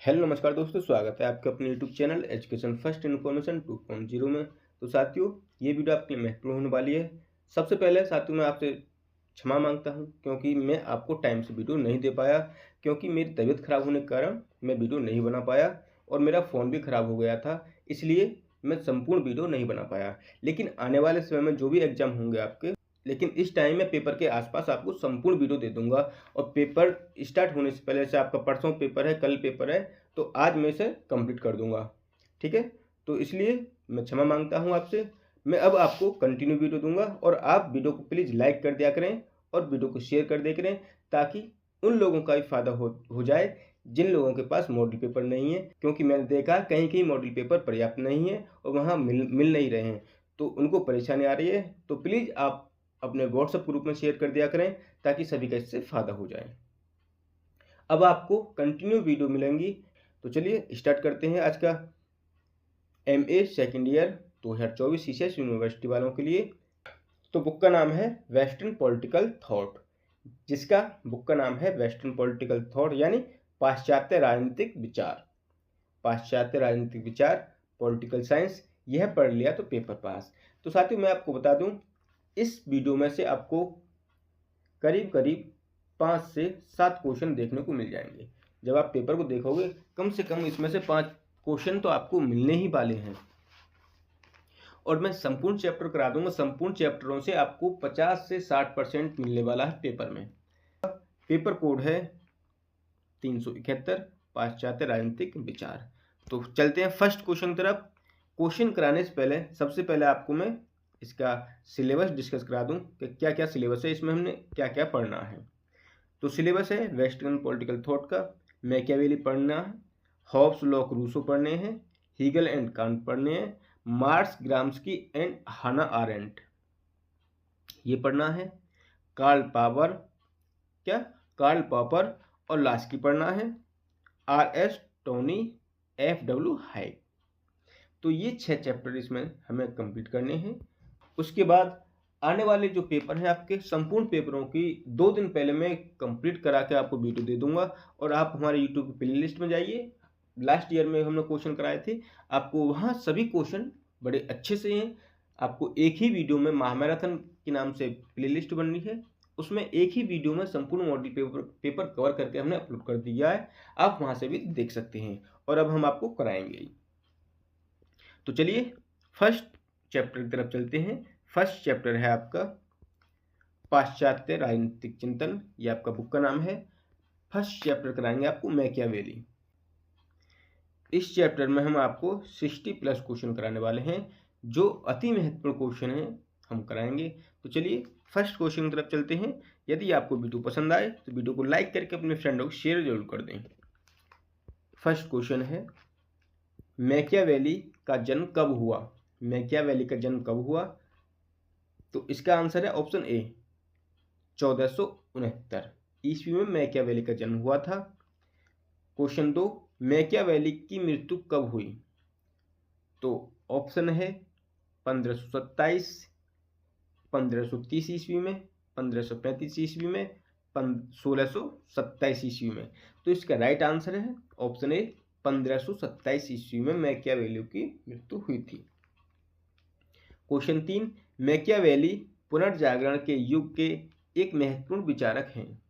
Hello नमस्कार दोस्तों, स्वागत है आपके अपने YouTube channel education first information 2.0 में। तो साथियों, ये वीडियो आपके लिए महत्वपूर्ण होने वाली है। सबसे पहले साथियों मैं आपसे क्षमा मांगता हूं क्योंकि मैं आपको टाइम से वीडियो नहीं दे पाया, क्योंकि मेरी तबीयत खराब होने के कारण मैं वीडियो नहीं बना पाया और मेरा फ़ोन भी खराब हो गया था, इसलिए मैं संपूर्ण वीडियो नहीं बना पाया। लेकिन आने वाले समय में जो भी एग्ज़ाम होंगे आपके, लेकिन इस टाइम में पेपर के आसपास आपको संपूर्ण वीडियो दे दूंगा। और पेपर स्टार्ट होने से पहले, जैसे आपका परसों पेपर है, कल पेपर है, तो आज मैं इसे कंप्लीट कर दूंगा। ठीक है, तो इसलिए मैं क्षमा मांगता हूं आपसे। मैं अब आपको कंटिन्यू वीडियो दूंगा और आप वीडियो को प्लीज़ लाइक कर दिया करें और वीडियो को शेयर कर दिया करें, ताकि उन लोगों का भी फ़ायदा हो जाए जिन लोगों के पास मॉडल पेपर नहीं है। क्योंकि मैंने देखा कहीं कहीं मॉडल पेपर पर्याप्त नहीं है और वहाँ मिल नहीं रहे हैं, तो उनको परेशानी आ रही है। तो प्लीज़ आप अपने व्हाट्सएप ग्रुप में शेयर कर दिया करें ताकि सभी का इससे फ़ायदा हो जाए। अब आपको कंटिन्यू वीडियो मिलेंगी, तो चलिए स्टार्ट करते हैं आज का MA second year 2024 CCS university वालों के लिए। तो बुक का नाम है वेस्टर्न पॉलिटिकल थॉट, जिसका बुक का नाम है वेस्टर्न पॉलिटिकल थॉट यानी पाश्चात्य राजनीतिक विचार। पाश्चात्य राजनीतिक विचार, पॉलिटिकल साइंस, यह पढ़ लिया तो पेपर पास। तो साथियों मैं आपको बता दूं, इस वीडियो में से आपको करीब करीब 5 से 7 क्वेश्चन देखने को मिल जाएंगे। जब आप पेपर को देखोगे कम से कम इसमें से 5 क्वेश्चन तो आपको मिलने ही वाले हैं। और मैं संपूर्ण चैप्टर करा दूंगा। संपूर्ण चैप्टरों से आपको 50 से 60% मिलने वाला है पेपर में। पेपर कोड है 371, पाश्चात्य राजनीतिक विचार। तो चलते हैं फर्स्ट क्वेश्चन की तरफ। क्वेश्चन कराने से पहले सबसे पहले आपको मैं इसका सिलेबस डिस्कस करा दूं कि क्या क्या सिलेबस है, इसमें हमने क्या क्या पढ़ना है। तो सिलेबस है वेस्टर्न पॉलिटिकल थॉट का, मैकियावेली पढ़ना है, हॉब्स लॉक रूसो पढ़ने हैं, हीगल एंड कांट पढ़ने हैं, Marx Gramsci and Hannah Arendt ये पढ़ना है, कार्ल पॉपर और लास्की पढ़ना है, आर.एस. Tony, F.W. हाइक। तो ये 6 चैप्टर इसमें हमें कंप्लीट करने हैं। उसके बाद आने वाले जो पेपर हैं आपके, संपूर्ण पेपरों की 2 दिन पहले मैं कंप्लीट करा के आपको वीडियो दे दूंगा। और आप हमारे यूट्यूब प्ले लिस्ट में जाइए, लास्ट ईयर में हमने क्वेश्चन कराए थे, आपको वहाँ सभी क्वेश्चन बड़े अच्छे से हैं। आपको एक ही वीडियो में महामैराथन के नाम से प्ले लिस्ट बन रही है, उसमें एक ही वीडियो में संपूर्ण मॉडल पेपर कवर करके हमने अपलोड कर दिया है। आप वहाँ से भी देख सकते हैं और अब हम आपको कराएंगे। तो चलिए फर्स्ट चैप्टर की तरफ चलते हैं। फर्स्ट चैप्टर है आपका पाश्चात्य राजनीतिक चिंतन, ये आपका बुक का नाम है। फर्स्ट चैप्टर कराएंगे आपको मैकियावेली। इस चैप्टर में हम आपको 60+ क्वेश्चन कराने वाले हैं, जो अति महत्वपूर्ण क्वेश्चन हैं हम कराएंगे। तो चलिए फर्स्ट क्वेश्चन की तरफ चलते हैं। यदि आपको वीडियो पसंद आए तो वीडियो को लाइक करके अपने फ्रेंडों को शेयर जरूर कर दें। फर्स्ट क्वेश्चन है, मैकियावेली का जन्म कब हुआ? मैकियावेली का जन्म कब हुआ? तो इसका आंसर है ऑप्शन ए, 1469 ईस्वी में मैकियावेली का जन्म हुआ था। क्वेश्चन 2, मैकियावेली की मृत्यु कब हुई? तो ऑप्शन है 1527, 1530 ईस्वी में, 1535 ईस्वी में, 1627 ईस्वी में। तो इसका राइट आंसर है ऑप्शन ए, 1527 ईस्वी में मैकियावेली की मृत्यु हुई थी। क्वेश्चन 3, मैकियावेली पुनर्जागरण के युग के एक महत्वपूर्ण विचारक हैं।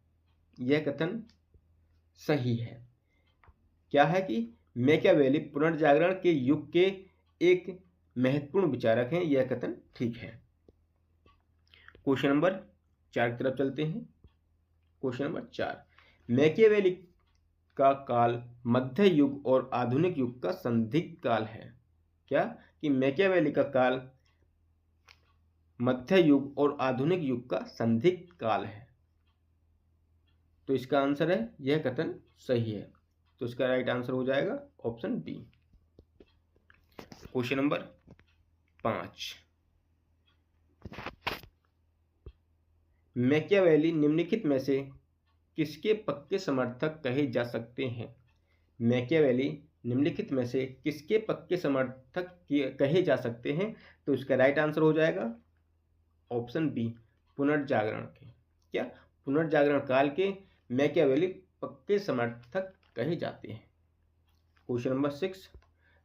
यह कथन सही है। क्या है कि मैकियावेली पुनर्जागरण के युग के एक महत्वपूर्ण विचारक हैं, यह कथन ठीक है। क्वेश्चन नंबर 4 की तरफ चलते हैं। क्वेश्चन नंबर 4, मैकियावेली का काल मध्य युग और आधुनिक युग का संदिग्ध काल है। क्या कि मैकियावेली का काल मध्य युग और आधुनिक युग का संदिग्ध काल है। तो इसका आंसर है, यह कथन सही है। तो इसका राइट आंसर हो जाएगा option B. Question number 5, Machiavelli निम्नलिखित में से किसके पक्के समर्थक कहे जा सकते हैं? मैकियावेली निम्नलिखित में से किसके पक्के समर्थक कहे जा सकते हैं? तो इसका राइट आंसर हो जाएगा ऑप्शन बी, पुनर्जागरण के। क्या पुनर्जागरण काल के मैकियावेली पक्के समर्थक कहे जाते हैं। क्वेश्चन नंबर 6,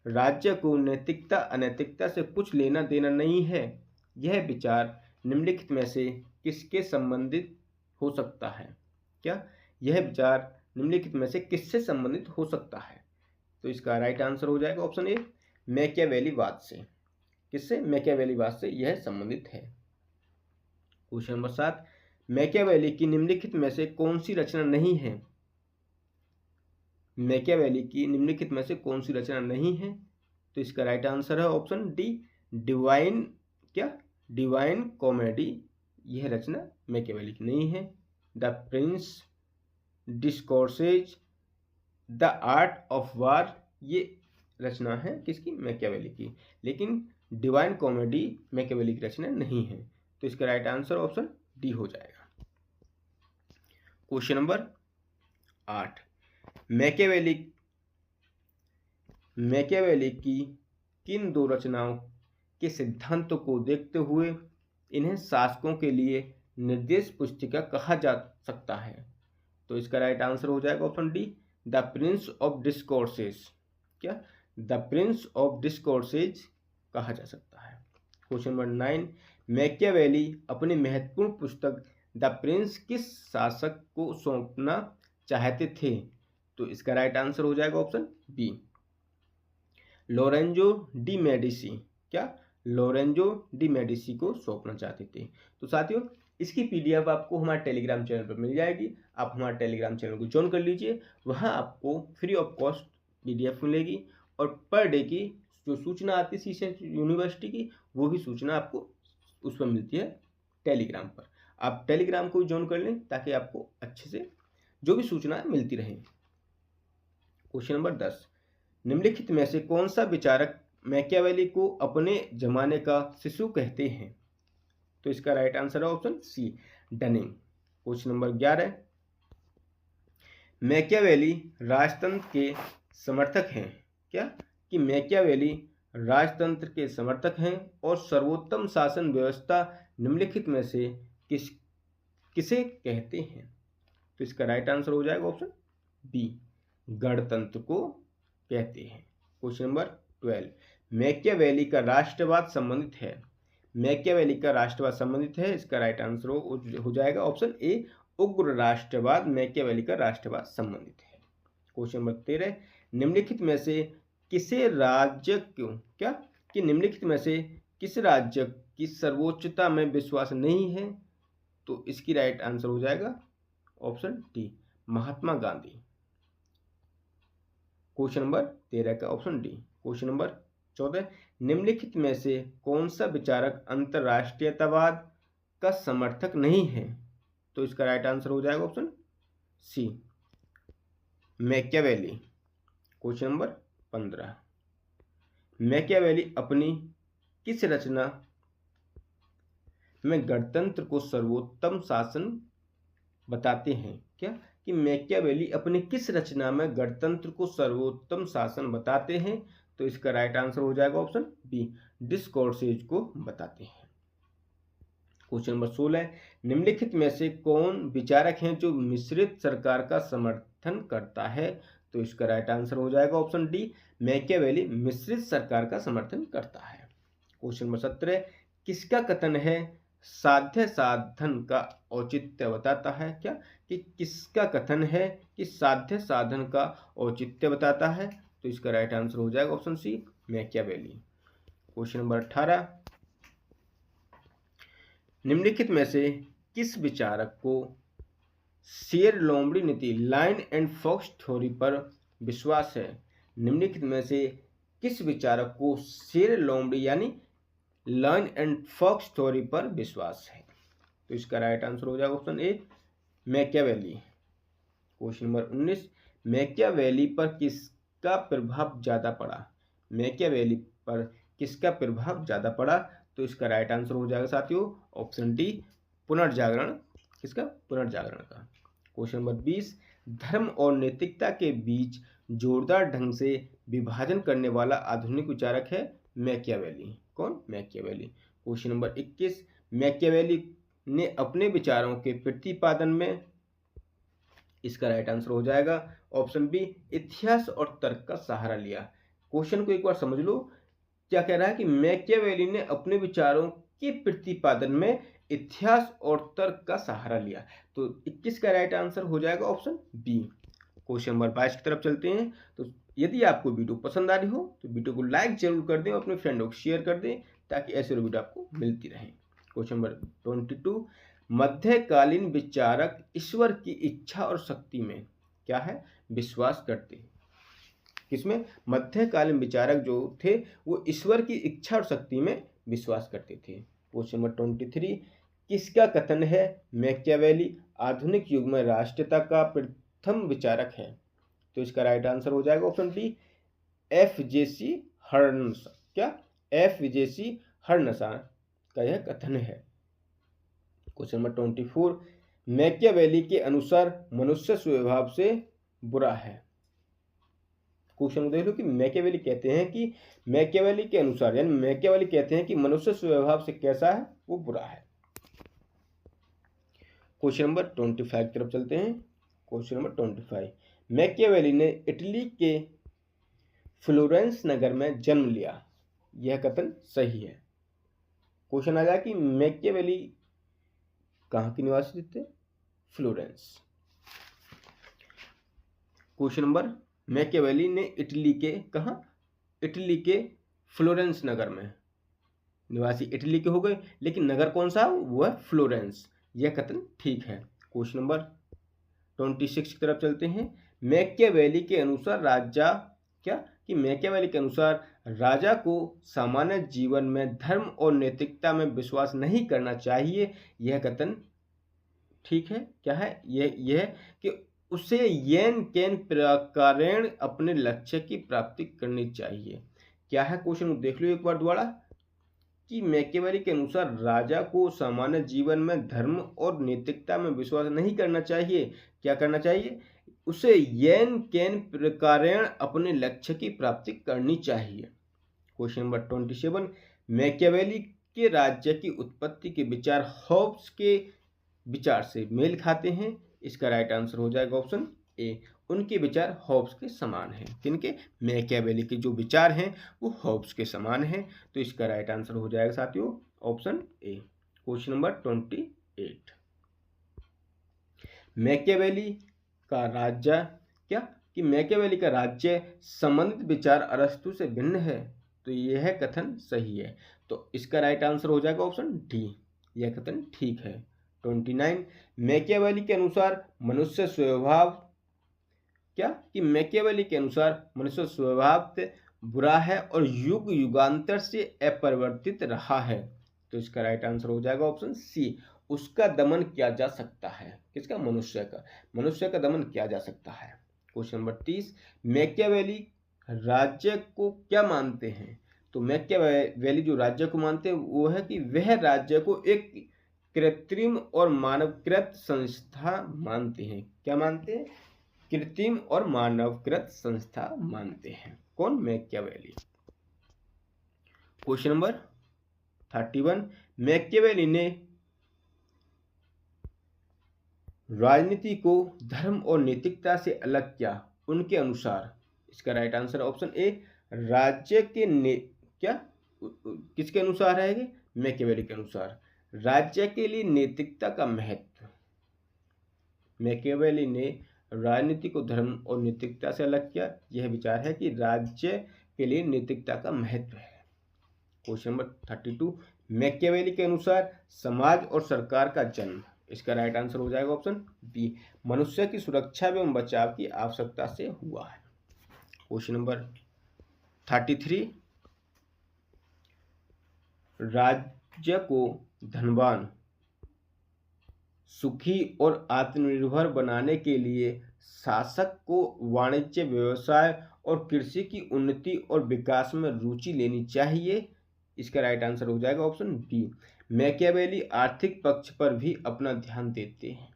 राज्य को नैतिकता अनैतिकता से कुछ लेना देना नहीं है, यह विचार निम्नलिखित में से किसके संबंधित हो सकता है? क्या यह विचार निम्नलिखित में से किससे संबंधित हो सकता है? तो इसका राइट आंसर हो जाएगा ऑप्शन ए, मैकियावेलीवाद से। किससे? मैकियावेलीवाद से यह संबंधित है। क्वेश्चन नंबर 7, मैकियावेली की निम्नलिखित में से कौन सी रचना नहीं है? मैकियावेली की निम्नलिखित में से कौन सी रचना नहीं है? तो इसका राइट आंसर है ऑप्शन डी, डिवाइन कॉमेडी। यह रचना मैकियावेली की नहीं है। The Prince discourses, the art of war, ये रचना है किसकी? मैकियावेली की। लेकिन डिवाइन कॉमेडी मैकियावेली की रचना नहीं है। तो इसका राइट आंसर ऑप्शन डी हो जाएगा। क्वेश्चन नंबर 8, मैकियावेली की किन दो रचनाओं के सिद्धांतों को देखते हुए इन्हें शासकों के लिए निर्देश पुस्तिका कहा जा सकता है? तो इसका राइट आंसर हो जाएगा option D, the Prince of discourses. क्या? द प्रिंस ऑफ डिस्कोर्सेज कहा जा सकता है। क्वेश्चन नंबर 9, मैकियावेली अपनी महत्वपूर्ण पुस्तक द प्रिंस किस शासक को सौंपना चाहते थे? तो इसका राइट आंसर हो जाएगा option B, Lorenzo de Medici. क्या? लोरेंजो डी मेडिसी को सौंपना चाहते थे। तो साथियों, इसकी पीडीएफ आपको हमारे टेलीग्राम चैनल पर मिल जाएगी। आप हमारे टेलीग्राम चैनल को ज्वाइन कर लीजिए, वहाँ आपको फ्री ऑफ कॉस्ट पीडीएफ मिलेगी और पर डे की जो सूचना आती है सीसेट यूनिवर्सिटी की, वो भी सूचना आपको उस पर मिलती है टेलीग्राम पर। आप टेलीग्राम को ज्वाइन कर लें ताकि आपको अच्छे से जो भी सूचना मिलती रहे। क्वेश्चन नंबर 10, निम्नलिखित में से कौन सा विचारक मैकियावेली को अपने जमाने का शिशु कहते हैं? तो इसका राइट आंसर है option C, Dunning. Question number 11, Machiavelli राजतंत्र के समर्थक हैं। क्या? कि मैकियावेली राजतंत्र के समर्थक हैं और सर्वोत्तम शासन व्यवस्था निम्नलिखित में से किसे कहते हैं? तो इसका राइट आंसर हो जाएगा ऑप्शन बी, गणतंत्र को कहते हैं। क्वेश्चन नंबर 12, मैकियावेली का राष्ट्रवाद संबंधित है। मैकियावेली का राष्ट्रवाद संबंधित है, इसका राइट आंसर हो जाएगा ऑप्शन ए, उग्र राष्ट्रवाद। मैकियावेली का राष्ट्रवाद संबंधित है। क्वेश्चन नंबर 13, निम्नलिखित में से किसे राज्य क्यों? क्या? कि निम्नलिखित में से किस राज्य की सर्वोच्चता में विश्वास नहीं है? तो इसकी राइट आंसर हो जाएगा option D, Mahatma Gandhi. Question number 13 का ऑप्शन डी। क्वेश्चन नंबर 14, निम्नलिखित में से कौन सा विचारक अंतरराष्ट्रीयतावाद का समर्थक नहीं है? तो इसका राइट आंसर हो जाएगा option C, Machiavelli. Question number 15, Machiavelli अपनी किस रचना में गणतंत्र को सर्वोत्तम शासन बताते हैं? क्या? कि मैकियावेली अपनी किस रचना में गणतंत्र को सर्वोत्तम शासन बताते हैं? तो इसका राइट आंसर हो जाएगा ऑप्शन बी, डिस्कोर्सेज को बताते हैं। क्वेश्चन नंबर 16, निम्नलिखित में से कौन विचारक हैं जो मिश्रित सरकार का समर्थन करता है? तो इसका राइट आंसर हो जाएगा ऑप्शन डी, मैकियावेली मिश्रित सरकार का समर्थन करता है। क्वेश्चन नंबर 17, किसका कथन है साध्य साधन का औचित्य बताता है? क्या? कि किसका कथन है कि साध्य साधन का औचित्य बताता है? तो इसका राइट आंसर हो जाएगा option C, Machiavelli. Question number 18, निम्नलिखित में से किस विचारक को शेर लोमड़ी नीति, लाइन एंड फॉक्स थ्योरी पर विश्वास है? निम्नलिखित में से किस विचारक को शेर लोमड़ी यानी लाइन एंड फॉक्स थ्योरी पर विश्वास है? तो इसका राइट आंसर हो जाएगा option A, Machiavelli. Question number 19, Machiavelli पर किसका प्रभाव ज़्यादा पड़ा? मैकियावेली पर किसका प्रभाव ज़्यादा पड़ा? तो इसका राइट आंसर हो जाएगा साथियों ऑप्शन डी, पुनर्जागरण। किसका? पुनर्जागरण का। क्वेश्चन नंबर 20, धर्म और नैतिकता के बीच जोरदार ढंग से विभाजन करने वाला आधुनिक विचारक है मैकियावेली। कौन? मैकियावेली। क्वेश्चन नंबर 21, मैकियावेली ने अपने विचारों के प्रतिपादन में इसका राइट आंसर हो जाएगा ऑप्शन बी, इतिहास और तर्क का सहारा लिया। क्वेश्चन को एक बार समझ लो, क्या कह रहा है कि मैकियावेली ने अपने विचारों के प्रतिपादन में इतिहास और तर्क का सहारा लिया। तो 21 का राइट आंसर हो जाएगा ऑप्शन बी। क्वेश्चन नंबर 22 की तरफ चलते हैं। तो यदि आपको वीडियो पसंद आ रही हो तो वीडियो को लाइक जरूर कर दें और अपने फ्रेंडों को शेयर कर दें ताकि ऐसे वीडियो आपको मिलती रहे। क्वेश्चन नंबर 22, मध्यकालीन विचारक ईश्वर की इच्छा और शक्ति में क्या है विश्वास करते हैं। किसमें? मध्यकालीन विचारक जो थे वो ईश्वर की इच्छा और शक्ति में विश्वास करते थे। क्वेश्चन नंबर 23, किसका कथन है मैकियावेली आधुनिक युग में राष्ट्रीयता का प्रथम विचारक है। तो इसका राइट आंसर हो जाएगा ऑप्शन बी, एफ.जे.सी. हर्नस। क्या? एफ.जे.सी. हर्नसा का यह कथन है। क्वेश्चन नंबर 24, मैकियावेली के अनुसार मनुष्य स्वभाव से बुरा है। क्वेश्चन देख लो कि मैकियावेली कहते हैं कि मैकियावेली के अनुसार यानी मैकियावेली कहते हैं कि मनुष्य स्वभाव से कैसा है वो बुरा है। क्वेश्चन नंबर 25 की तरफ चलते हैं। क्वेश्चन नंबर 25, मैकियावेली ने इटली के फ्लोरेंस नगर में जन्म लिया, यह कथन सही है। क्वेश्चन आ जाए कि मैकियावेली कहाँ के निवासी थे? फ्लोरेंस। क्वेश्चन नंबर, मैकियावेली ने इटली के कहाँ? इटली के फ्लोरेंस नगर में। निवासी इटली के हो गए लेकिन नगर कौन सा? वो है फ्लोरेंस। यह कथन ठीक है। क्वेश्चन नंबर 26 की तरफ चलते हैं। मैकियावेली के अनुसार राजा क्या कि मैकियावेली के अनुसार राजा को सामान्य जीवन में धर्म और नैतिकता में विश्वास नहीं करना चाहिए, यह कथन ठीक है। क्या है? यह कि उसे येन केन प्रकारेण अपने लक्ष्य की प्राप्ति करनी चाहिए। क्या है? क्वेश्चन देख लो एक बार दोबारा कि मैकियावेली के अनुसार राजा को सामान्य जीवन में धर्म और नैतिकता में विश्वास नहीं करना चाहिए। क्या करना चाहिए? उसे येन केन प्रकारेण अपने लक्ष्य की प्राप्ति करनी चाहिए। क्वेश्चन नंबर 27, मैकियावेली के राज्य की उत्पत्ति के विचार हॉब्स के विचार से मेल खाते हैं। इसका राइट आंसर हो जाएगा ऑप्शन ए, उनके विचार हॉब्स के समान हैं। किनके? मैकियावेली के जो विचार हैं वो हॉब्स के समान हैं। तो इसका राइट आंसर हो जाएगा साथियों option A. Question number 28, Machiavelli का राज्य क्या कि मैकियावेली का राज्य संबंधित विचार अरस्तु से भिन्न है। तो यह कथन सही है। तो इसका राइट आंसर हो जाएगा ऑप्शन डी, यह कथन ठीक है। 29, मैकियावेली के अनुसार मनुष्य स्वभाव क्या कि मैकियावेली के अनुसार मनुष्य स्वभाव से बुरा है और युग युगांतर से अपरिवर्तित रहा है। तो इसका राइट आंसर हो जाएगा ऑप्शन सी, उसका दमन किया जा सकता है। किसका? मनुष्य का दमन किया जा सकता है। क्वेश्चन नंबर 30, मैकियावेली राज्य को क्या मानते हैं। तो मैकियावेली जो राज्य को मानते हैं वो है कि वह राज्य को एक कृत्रिम और मानवकृत संस्था मानते हैं। क्या मानते हैं? कृत्रिम और मानवकृत संस्था मानते हैं। कौन? मैकियावेली। क्वेश्चन नंबर 31, मैकियावेली ने राजनीति को धर्म और नैतिकता से अलग किया उनके अनुसार। इसका राइट आंसर ऑप्शन ए, राज्य के किसके अनुसार है? मैकियावेली के अनुसार राज्य के लिए नैतिकता का महत्व। मैकियावेली ने राजनीति को धर्म और नैतिकता से अलग किया, यह विचार है कि राज्य के लिए नैतिकता का महत्व है। क्वेश्चन नंबर 32, मैकियावेली के अनुसार समाज और सरकार का जन्म। इसका राइट आंसर हो जाएगा ऑप्शन बी, मनुष्य की सुरक्षा एवं बचाव की आवश्यकता से हुआ है। क्वेश्चन नंबर 33, राज्य को धनवान, सुखी और आत्मनिर्भर बनाने के लिए शासक को वाणिज्य, व्यवसाय और कृषि की उन्नति और विकास में रुचि लेनी चाहिए। इसका राइट आंसर हो जाएगा ऑप्शन बी, मैकियावेली आर्थिक पक्ष पर भी अपना ध्यान देते हैं।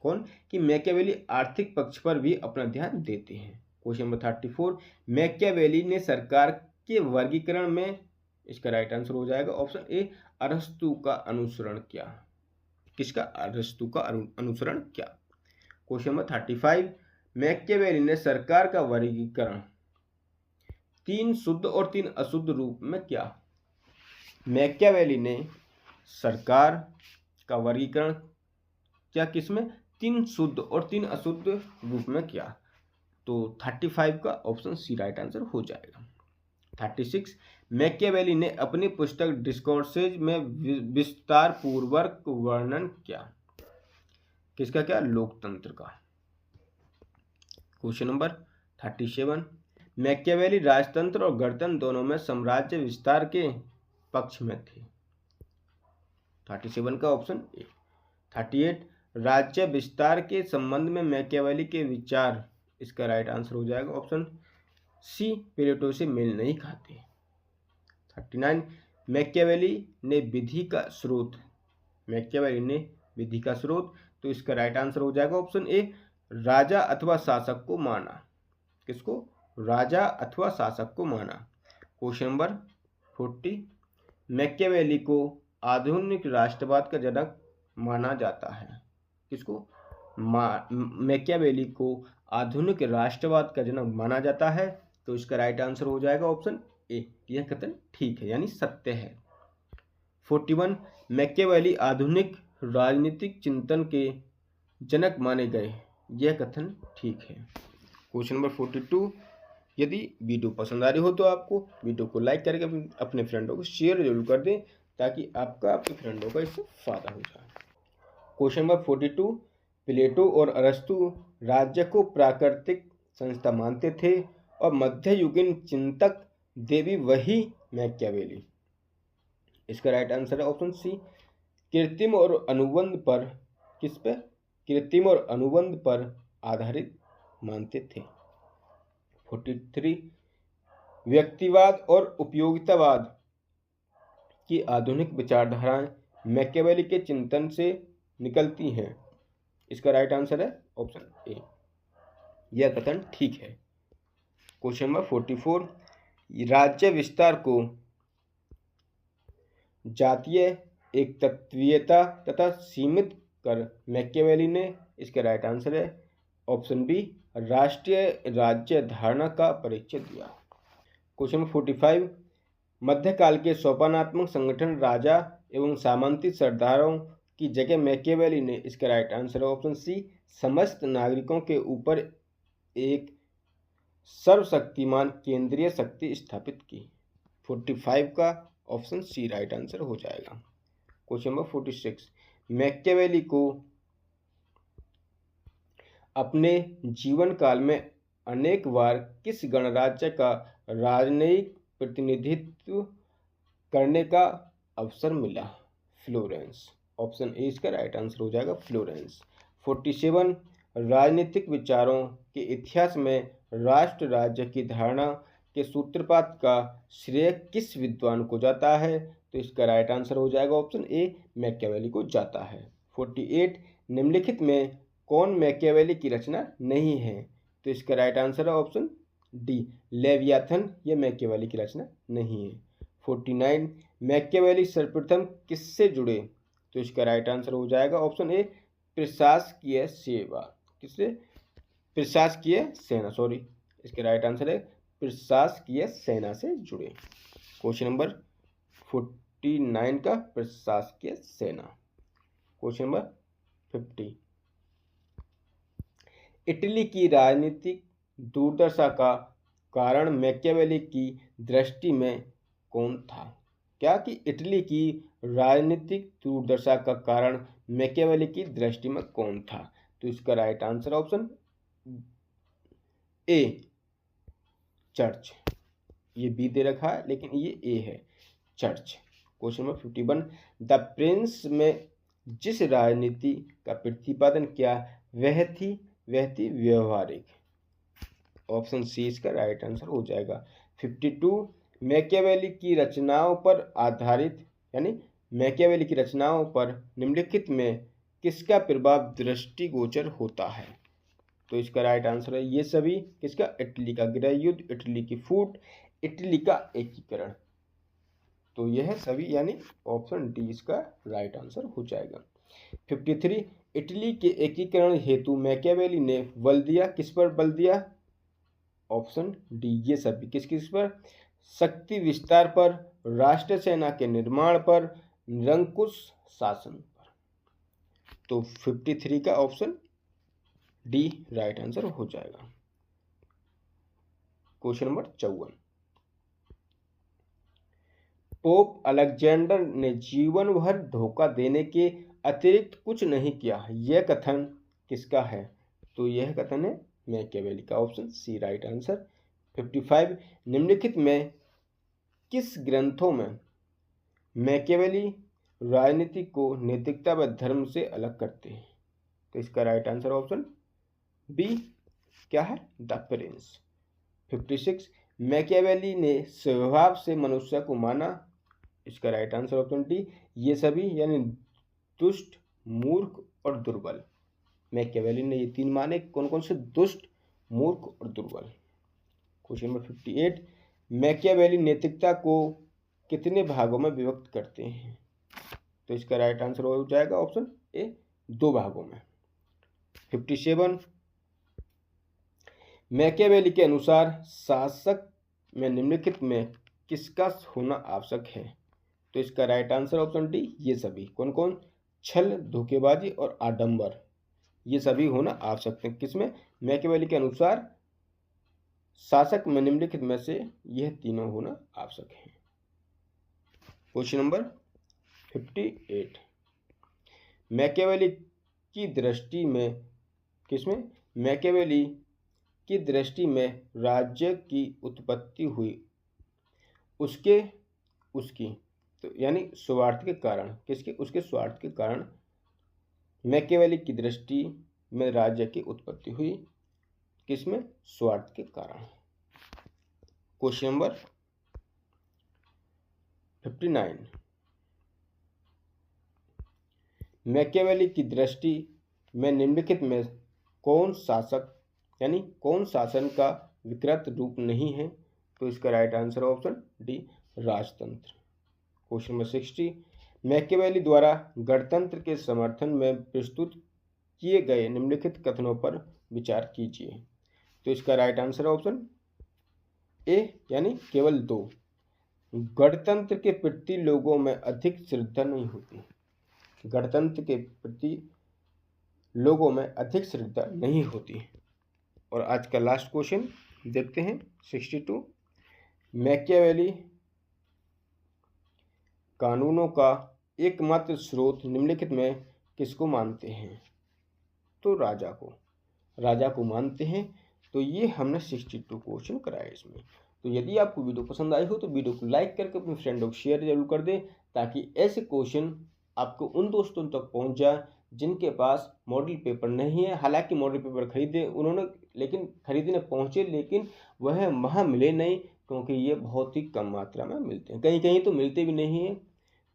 कौन? कि मैकियावेली आर्थिक पक्ष पर भी अपना ध्यान देते हैं। क्वेश्चन नंबर 34, मैकियावेली ने सरकार के वर्गीकरण में, इसका राइट आंसर हो जाएगा ऑप्शन ए, अरस्तु का अनुसरण किया। किसका? अरस्तु का अनुसरण किया। क्वेश्चन नंबर 35, मैकियावेली ने सरकार का वर्गीकरण 3 शुद्ध और 3 अशुद्ध रूप में किया। मैकियावेली ने सरकार का वर्गीकरण क्या किसमें 3 शुद्ध और 3 अशुद्ध रूप में किया। तो 35 का ऑप्शन सी राइट आंसर हो जाएगा। 36, मैकियावेली ने अपनी पुस्तक डिस्कोर्सेज में विस्तार पूर्वक वर्णन किया। किसका क्या? लोकतंत्र का। क्वेश्चन नंबर 37, मैकियावेली राजतंत्र और गणतंत्र दोनों में साम्राज्य विस्तार के पक्ष में थे। 37 का ऑप्शन ए। 38, राज्य विस्तार के संबंध में मैकियावेली के विचार, इसका राइट आंसर हो जाएगा ऑप्शन सी, प्लेटो से मेल नहीं खाते। 39, मैकियावेली ने विधि का स्रोत, मैकियावेली ने विधि का स्रोत, तो इसका राइट आंसर हो जाएगा ऑप्शन ए, राजा अथवा शासक को माना। किसको? राजा अथवा शासक को माना। क्वेश्चन नंबर 40, मैकियावेली को आधुनिक राष्ट्रवाद का जनक माना जाता है। किसको? मैकियावेली को आधुनिक राष्ट्रवाद का जनक माना जाता है, तो इसका राइट आंसर हो जाएगा ऑप्शन ए, यह कथन ठीक है यानी सत्य है। 41, मैकियावेली आधुनिक राजनीतिक चिंतन के जनक माने गए, यह कथन ठीक है। क्वेश्चन नंबर 42, यदि वीडियो पसंद आ रही हो तो आपको वीडियो को लाइक करके अपने फ्रेंडों को शेयर जरूर कर दें, ताकि आपके फ्रेंडों का इससे फायदा हो जाए। क्वेश्चन नंबर 42, प्लेटो और अरस्तु राज्य को प्राकृतिक संस्था मानते थे और मध्ययुगीन चिंतक देवी वही मैकियावेली। इसका राइट आंसर है ऑप्शन सी, कृत्रिम और अनुबंध पर, किस पे? कृत्रिम और अनुबंध पर आधारित मानते थे। 43, व्यक्तिवाद और उपयोगितावाद की आधुनिक विचारधाराएं मैकियावेली के चिंतन से निकलती हैं। इसका राइट आंसर है ऑप्शन ए, यह कथन ठीक है। क्वेश्चन नंबर 44, राज्य विस्तार को जातीय एकतत्वीयता तथा सीमित कर मैकियावेली ने, इसका राइट आंसर है ऑप्शन बी, राष्ट्रीय राज्य धारणा का परिचय दिया। क्वेश्चन नंबर 45, मध्यकाल के सोपानात्मक संगठन राजा एवं सामंती सरदारों की जगह मैकियावेली ने, इसका राइट आंसर है ऑप्शन सी, समस्त नागरिकों के ऊपर एक सर्वशक्तिमान केंद्रीय शक्ति स्थापित की। 45 का ऑप्शन सी राइट आंसर हो जाएगा। क्वेश्चन नंबर 46, मैकियावेली को अपने जीवन काल में अनेक बार किस गणराज्य का राजनयिक प्रतिनिधित्व करने का अवसर मिला? फ्लोरेंस। ऑप्शन ए इसका राइट आंसर हो जाएगा, फ्लोरेंस। 47, राजनीतिक विचारों के इतिहास में राष्ट्र राज्य की धारणा के सूत्रपात का श्रेय किस विद्वान को जाता है? तो इसका राइट आंसर हो जाएगा ऑप्शन ए, मैकियावेली को जाता है। 48, निम्नलिखित में कौन मैकियावेली की रचना नहीं है? तो इसका राइट आंसर है ऑप्शन डी, लेवियाथन, ये मैकियावेली की रचना नहीं है। 49, मैकियावेली सर्वप्रथम किससे जुड़े? तो इसका राइट आंसर हो जाएगा ऑप्शन ए, प्रशासकीय सेवा। किससे? प्रशासकीय सेना, सॉरी, इसके राइट आंसर है प्रशासकीय सेना से जुड़े। क्वेश्चन नंबर 49 का प्रशासकीय सेना। क्वेश्चन नंबर 50, इटली की राजनीतिक दुर्दशा का कारण मैकियावेली की दृष्टि में कौन था? क्या कि इटली की राजनीतिक दुर्दशा का कारण मैकियावेली की दृष्टि में कौन था? तो इसका right answer option A, church. ये बी दे रखा है लेकिन ये ए है, church. Question number 51, the Prince में जिस राजनीति का प्रतिपादन किया वह थी व्यवहारिक। ऑप्शन सी इसका राइट आंसर हो जाएगा। 52, मैकियावेली की रचनाओं पर आधारित, यानी मैकियावेली की रचनाओं पर निम्नलिखित में किसका प्रभाव दृष्टिगोचर होता है? तो इसका राइट आंसर है ये सभी। किसका? इटली का गृह युद्ध, इटली की फूट, इटली का एकीकरण। तो यह सभी यानी ऑप्शन डी इसका राइट आंसर हो जाएगा। 53, इटली के एकीकरण हेतु मैकियावेली ने बल दिया, किस पर बल दिया? ऑप्शन डी ये सभी। किस किस पर? शक्ति विस्तार पर, राष्ट्र सेना के निर्माण पर, निरंकुश शासन पर। तो 53 का ऑप्शन डी राइट आंसर हो जाएगा। क्वेश्चन नंबर 54, पोप अलेक्जेंडर ने जीवन भर धोखा देने के अतिरिक्त कुछ नहीं किया, यह कथन किसका है? तो यह कथन है मैकियावेली का, ऑप्शन सी राइट आंसर। 55, निम्नलिखित में किस ग्रंथों में मैकियावेली राजनीति को नैतिकता व धर्म से अलग करते हैं? तो इसका राइट आंसर ऑप्शन बी क्या है? The Prince. 56, मैकियावेली ने स्वभाव से मनुष्य को माना, इसका राइट आंसर ऑप्शन डी ये सभी, यानी दुष्ट, मूर्ख और दुर्बल। मैकियावेली ने ये 3 माने, कौन कौन से? दुष्ट, मूर्ख और दुर्बल। क्वेश्चन नंबर 58, मैकियावेली नैतिकता को कितने भागों में विभक्त करते हैं? तो इसका राइट आंसर हो जाएगा ऑप्शन ए 2 भागों में। 57, मैकियावेली के अनुसार शासक में निम्नलिखित में किसका होना आवश्यक है? तो इसका राइट आंसर ऑप्शन डी ये सभी, कौन कौन? छल, धोखेबाजी और आडंबर, ये सभी होना आवश्यक है। किसमें? मैकियावेली के अनुसार शासक में निम्नलिखित में से यह तीनों होना आवश्यक है। क्वेश्चन नंबर 58, मैकियावेली की दृष्टि में, किसमें? मैकियावेली की दृष्टि में राज्य की उत्पत्ति हुई उसकी तो यानी स्वार्थ के कारण, किसके? उसके स्वार्थ के कारण मैकियावेली की दृष्टि में राज्य की उत्पत्ति हुई, किसमें? स्वार्थ के कारण। क्वेश्चन नंबर 59, मैकियावेली की दृष्टि में निम्नलिखित में कौन शासक यानी कौन शासन का विकृत रूप नहीं है? तो इसका राइट आंसर ऑप्शन डी राजतंत्र। क्वेश्चन नंबर 60, मैकियावेली द्वारा गणतंत्र के समर्थन में प्रस्तुत किए गए निम्नलिखित कथनों पर विचार कीजिए। तो इसका राइट आंसर ऑप्शन ए यानी केवल 2, गणतंत्र के प्रति लोगों में अधिक श्रद्धा नहीं होती, गणतंत्र के प्रति लोगों में अधिक श्रद्धा नहीं होती। और आज का लास्ट क्वेश्चन देखते हैं 62, मैकियावेली कानूनों का एकमात्र स्रोत निम्नलिखित में किसको मानते हैं? तो राजा को मानते हैं। तो ये हमने 62 क्वेश्चन कराए इसमें। तो यदि आपको वीडियो पसंद आई हो तो वीडियो को लाइक करके अपने फ्रेंडों को शेयर जरूर कर दें, ताकि ऐसे क्वेश्चन आपको उन दोस्तों तक पहुंच जाए जिनके पास मॉडल पेपर नहीं है। हालांकि मॉडल पेपर खरीदे उन्होंने, लेकिन खरीदने पहुंचे, लेकिन वह वहाँ मिले नहीं, क्योंकि ये बहुत ही कम मात्रा में मिलते हैं, कहीं कहीं तो मिलते भी नहीं हैं।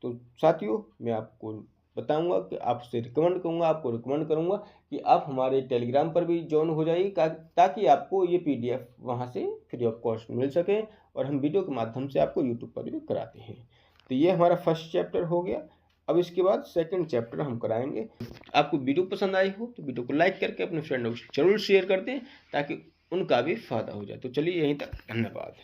तो साथियों, मैं आपको बताऊंगा कि आपको रिकमेंड करूंगा कि आप हमारे टेलीग्राम पर भी ज्वाइन हो जाइए, ताकि आपको ये PDF वहाँ से फ्री ऑफ कॉस्ट मिल सके, और हम वीडियो के माध्यम से आपको यूट्यूब पर भी कराते हैं। तो ये हमारा फर्स्ट चैप्टर हो गया। अब इसके बाद सेकंड चैप्टर हम कराएंगे। आपको वीडियो पसंद आई हो तो वीडियो को लाइक करके अपने फ्रेंडों को जरूर शेयर कर दें, ताकि उनका भी फायदा हो जाए। तो चलिए यहीं तक, धन्यवाद।